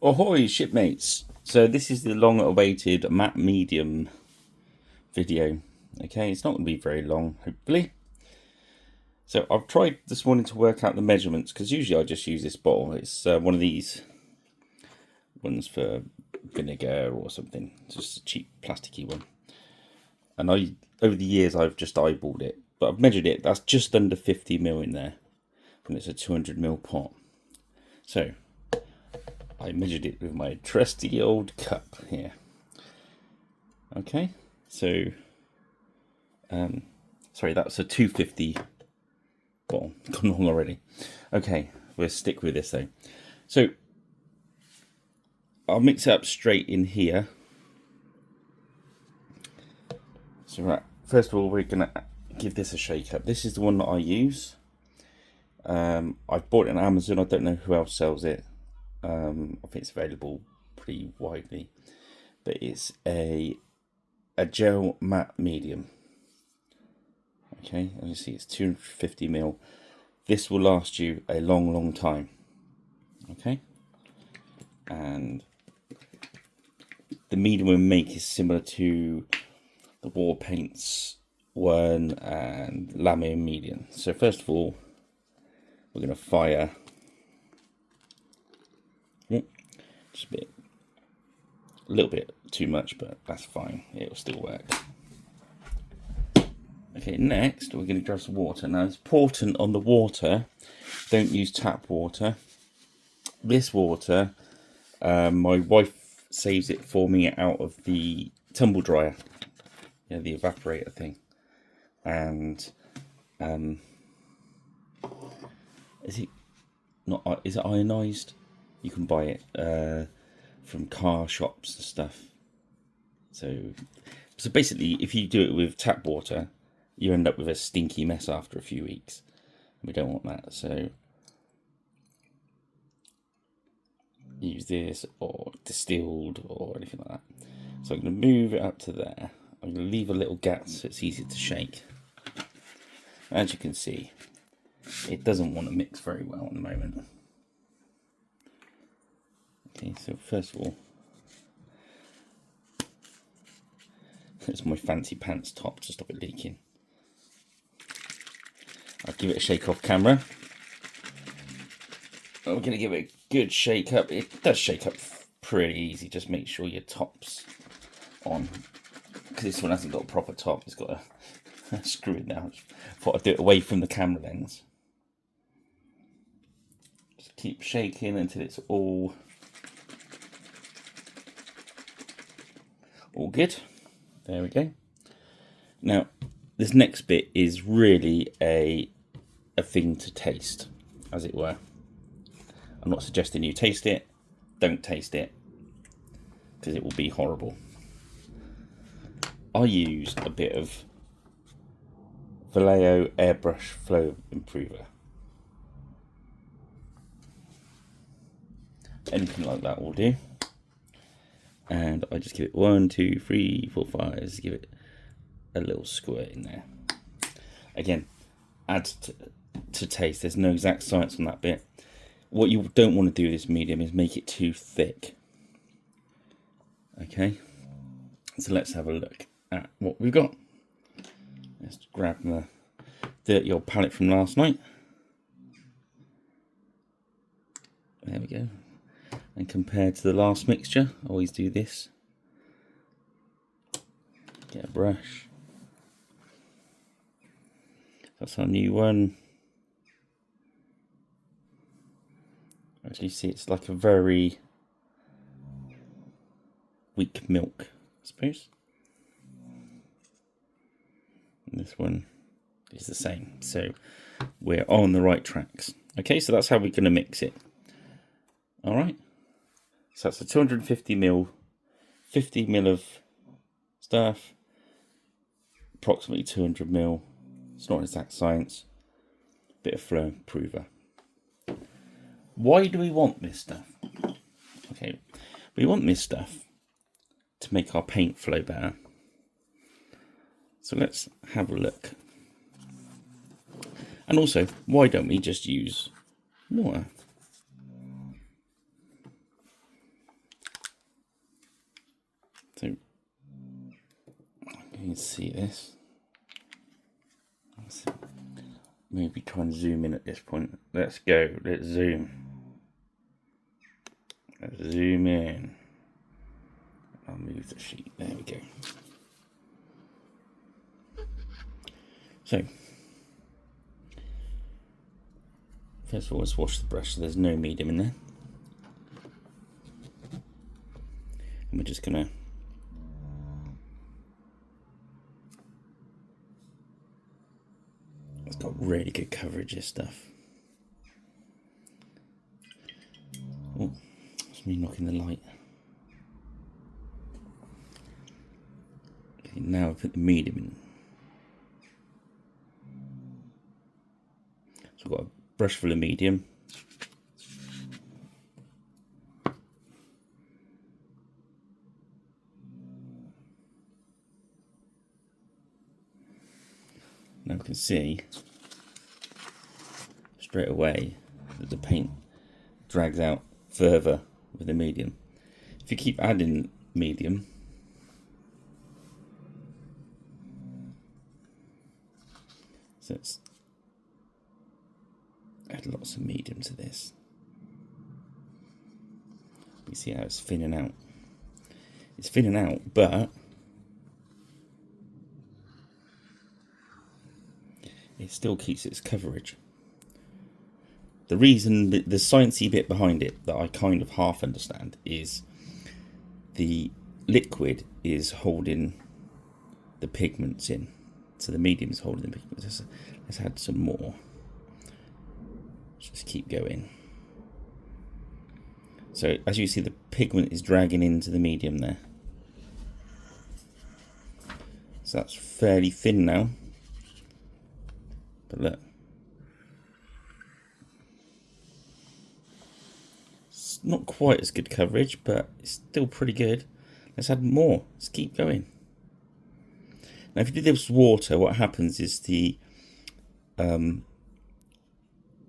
Ahoy, shipmates! So this is the long-awaited matte medium video. Okay, it's not going to be very long, hopefully. So I've tried this morning to work out the measurements, because usually I just use this bottle. It's one of these ones for vinegar or something. It's just a cheap plasticky one. And over the years, I've just eyeballed it. But I've measured it. That's just under 50ml in there. And it's a 200ml pot. So I measured it with my trusty old cup here. Okay, so sorry, that's a 250 bottle. Gone wrong already. Okay, we'll stick with this though. So I'll mix it up straight in here. So right, first of all, we're gonna give this a shake up. This is the one that I use. I've bought it on Amazon. I don't know who else sells it. I think it's available pretty widely, but it's a gel matte medium. Okay, and you see it's 250ml. This will last you a long time. Okay, and the medium we make is similar to the War Paints one and Lamy medium. So first of all, we're going to fire just a little bit too much, but that's fine, it'll still work. Okay, next we're going to grab some water. Now it's important on the water, don't use tap water. This water, my wife saves it for me out of the tumble dryer, the evaporator thing. And is it ionized? You can buy it from car shops and stuff. So basically, if you do it with tap water, you end up with a stinky mess after a few weeks. We don't want that. So use this or distilled or anything like that. So I'm going to move it up to there. I'm going to leave a little gap so it's easy to shake. As you can see, it doesn't want to mix very well at the moment. Okay, so first of all, it's my fancy pants top to stop it leaking. I'll give it a shake off camera. I'm going to give it a good shake up. It does shake up pretty easy. Just make sure your top's on, because this one hasn't got a proper top. It's got a screw in now. Thought I'd do it away from the camera lens. Just keep shaking until it's all good. There we go. Now this next bit is really a thing to taste, as it were. I'm not suggesting you taste it. Don't taste it, because it will be horrible. I used a bit of Vallejo Airbrush Flow Improver. Anything like that will do. And I just give it 1, 2, 3, 4, 5. Just give it a little squirt in there. Again, add to taste. There's no exact science on that bit. What you don't want to do with this medium is make it too thick. Okay, so let's have a look at what we've got. Let's grab the dirty old palette from last night. There we go. And compared to the last mixture, I always do this. Get a brush. That's our new one. As you see, it's like a very weak milk, I suppose. And this one is the same. So we're on the right tracks. Okay, so that's how we're going to mix it. All right. So that's a 250ml, 50ml of stuff, approximately 200ml. It's not exact science. Bit of flow improver. Why do we want this stuff? Okay, we want this stuff to make our paint flow better. So let's have a look. And also, why don't we just use water? You can see this. Maybe try and zoom in at this point. Let's go. Let's zoom. Let's zoom in. I'll move the sheet. There we go. So, first of all, let's wash the brush so there's no medium in there. And we're just going to it's got really good coverage, this stuff. Oh, it's me knocking the light. Okay, now I put the medium in. So I've got a brush full of medium. Now we can see straight away that the paint drags out further with the medium. If you keep adding medium, so it's add lots of medium to this. You see how it's thinning out. It's thinning out, but it still keeps its coverage. The reason, the sciencey bit behind it that I kind of half understand is the liquid is holding the pigments in. So the medium is holding the pigments. Let's add some more. Let's just keep going. So as you see, the pigment is dragging into the medium there. So that's fairly thin now. But look. It's not quite as good coverage, but it's still pretty good. Let's add more. Let's keep going. Now, if you do this with water, what happens is the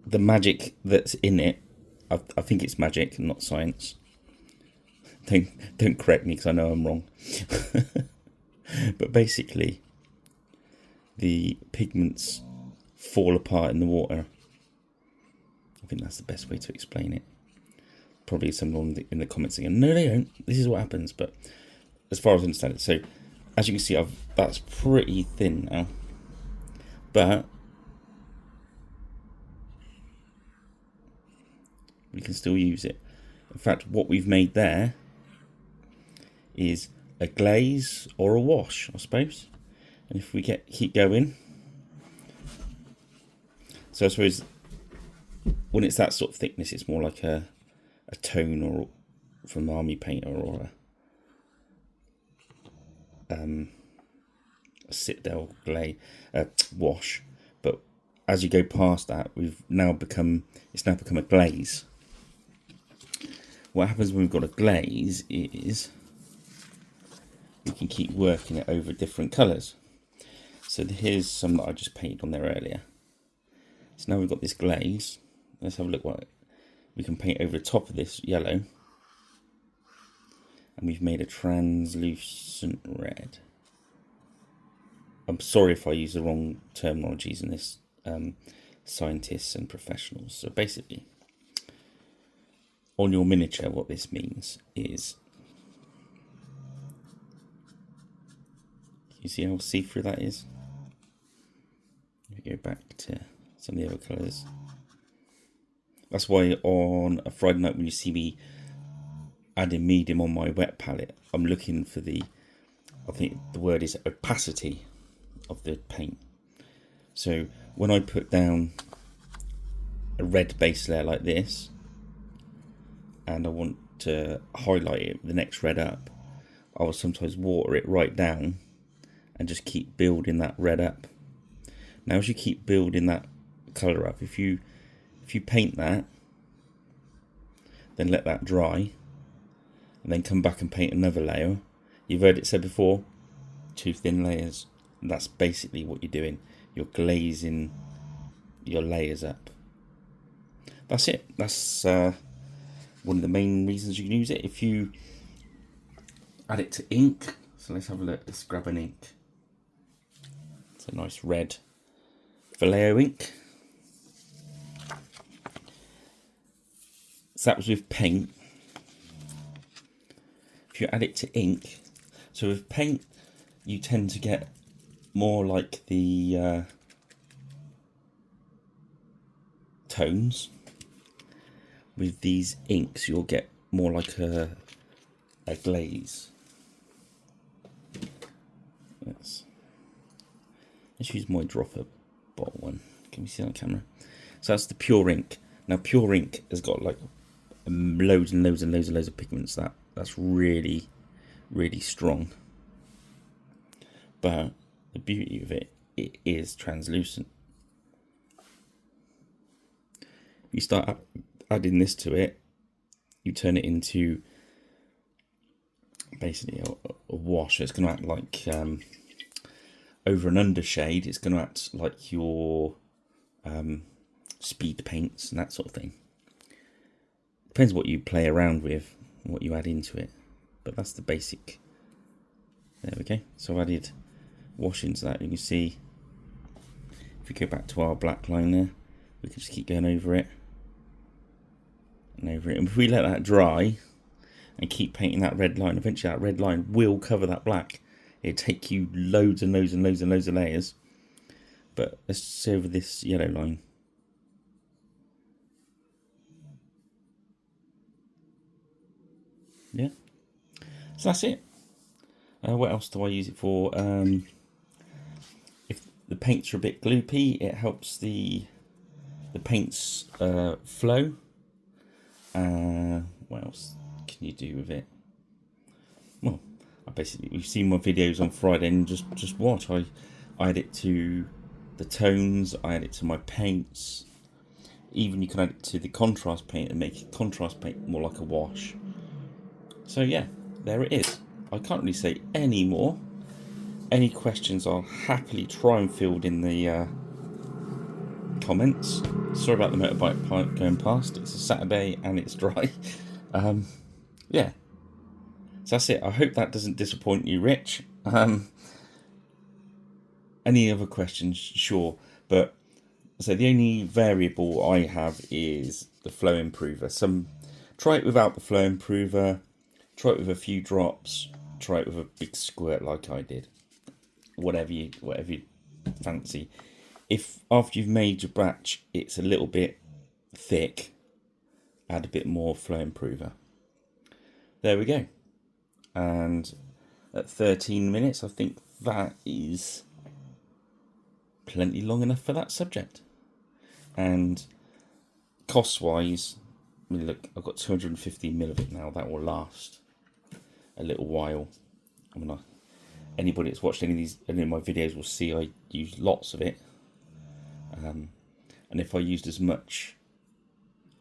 magic that's in it. I think it's magic, not science. Don't correct me because I know I'm wrong. But basically, the pigments fall apart in the water. I think that's the best way to explain it. Probably someone in the comments saying, no, they don't. This is what happens. But as far as I understand it, so as you can see, that's pretty thin now. But we can still use it. In fact, what we've made there is a glaze or a wash, I suppose. And if we keep going, so I suppose when it's that sort of thickness, it's more like a tone or from Army Painter or a Citadel glaze wash. But as you go past that, it's now become a glaze. What happens when we've got a glaze is we can keep working it over different colours. So here's some that I just painted on there earlier. So now we've got this glaze. Let's have a look what we can paint over the top of this yellow. And we've made a translucent red. I'm sorry if I use the wrong terminologies in this, scientists and professionals. So basically, on your miniature, what this means is, you see how see-through that is? If we go back to some of the other colours. That's why on a Friday night when you see me adding medium on my wet palette, I'm looking for I think the word is opacity of the paint. So when I put down a red base layer like this, and I want to highlight it with the next red up, I will sometimes water it right down and just keep building that red up. Now as you keep building that colour up, if you paint that, then let that dry, and then come back and paint another layer, you've heard it said before, 2 thin layers. And that's basically what you're doing. You're glazing your layers up. That's it. That's one of the main reasons you can use it. If you add it to ink, so let's have a look. Let's grab an ink. It's a nice red Vallejo ink. So that was with paint. If you add it to ink, so with paint you tend to get more like the tones. With these inks you'll get more like a glaze. Let's use my dropper bottle one. Can you see on camera? So that's the pure ink. Now pure ink has got like loads and loads and loads and loads of pigments. That's really, really strong. But the beauty of it is translucent. You start adding this to it, you turn it into basically a wash. It's going to act like over an undershade. It's going to act like your speed paints and that sort of thing. Depends what you play around with, what you add into it, but that's the basic. There we go. So I've added wash into that. You can see if we go back to our black line there, we can just keep going over it and over it. And if we let that dry and keep painting that red line, eventually that red line will cover that black. It'll take you loads and loads and loads and loads of layers. But let's see over this yellow line. Yeah, so that's it. What else do I use it for? If the paints are a bit gloopy, it helps the paints flow. What else can you do with it? Well, you've seen my videos on Friday, and just watch. I add it to the tones. I add it to my paints. Even you can add it to the contrast paint and make contrast paint more like a wash. So yeah, there it is. I can't really say any more. Any questions I'll happily try and field in the comments. Sorry about the motorbike going past. It's a Saturday and it's dry. Yeah. So that's it. I hope that doesn't disappoint you, Rich. Any other questions? Sure. But so the only variable I have is the flow improver. Try it without the flow improver. Try it with a few drops. Try it with a big squirt like I did. Whatever you fancy. If after you've made your batch it's a little bit thick, add a bit more flow improver. There we go. And at 13 minutes, I think that is plenty long enough for that subject. And cost wise, I mean, look, I've got 250ml of it now. That will last a little while. I mean, anybody that's watched any of my videos will see I use lots of it. And if I used as much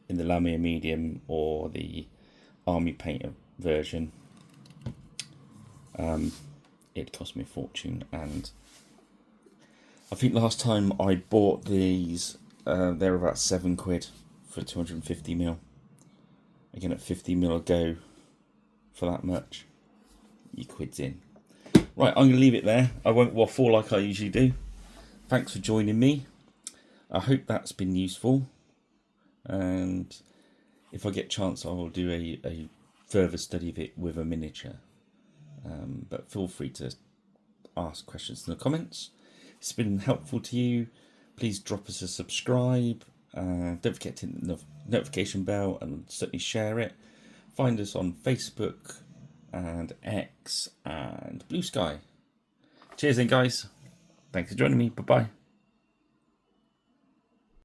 in the Lamia medium or the army painter version, it cost me a fortune. And I think last time I bought these, they were about £7 for 250ml. Again, at 50ml a go for that much, your quid's in. Right, I'm going to leave it there. I won't waffle like I usually do. Thanks for joining me. I hope that's been useful. And if I get a chance, I will do a further study of it with a miniature. But feel free to ask questions in the comments. If it's been helpful to you, please drop us a subscribe. Don't forget to hit the notification bell and certainly share it. Find us on Facebook and X and Blue Sky. Cheers then, guys. Thanks for joining me. Bye-bye.